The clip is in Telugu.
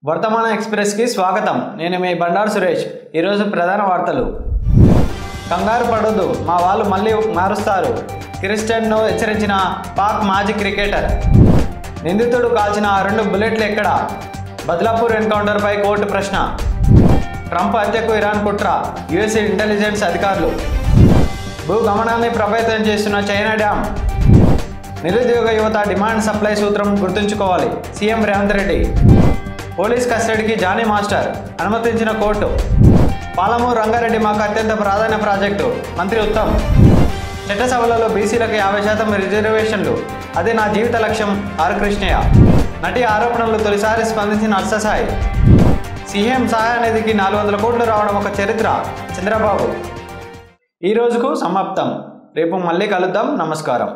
వర్తమాన ఎక్స్ప్రెస్ కి స్వాగతం. నేను మీ బండారు సురేష్. ఈరోజు ప్రధాన వార్తలు. కంగారు పడొద్దు, మా వాళ్ళు మళ్ళీ మారుస్తారు. క్రిస్టియన్ను హెచ్చరించిన పాక్ మాజీ క్రికెటర్. నిందితుడు కాల్చిన 2 బుల్లెట్లు ఎక్కడ? బద్లాపూర్ ఎన్కౌంటర్పై కోర్టు ప్రశ్న. ట్రంప్ హత్యకు ఇరాన్ కుట్ర, యుఎస్ ఇంటెలిజెన్స్ అధికారులు. భూగమనాన్ని ప్రభావితం చేస్తున్న చైనా డ్యామ్. నిరుద్యోగ యువత డిమాండ్ సప్లై సూత్రం గుర్తుంచుకోవాలి, సీఎం రేవంత్ రెడ్డి. పోలీస్ కస్టడీకి జానీ మాస్టర్, అనుమతించిన కోర్టు. పాలమూరు రంగారెడ్డి మాకు అత్యంత ప్రాధాన్య ప్రాజెక్టు, మంత్రి ఉత్తమ్. చట్టసభలలో బీసీలకు 50% రిజర్వేషన్లు, అదే నా జీవిత లక్ష్యం, ఆర్ కృష్ణయ్య. నటి ఆరోపణలు తొలిసారి స్పందించిన అర్ససాయి. సీఎం సహాయ నిధికి 400 కోట్లు రావడం ఒక చరిత్ర, చంద్రబాబు. ఈ రోజుకు సమాప్తం. రేపు మళ్ళీ కలుద్దాం. నమస్కారం.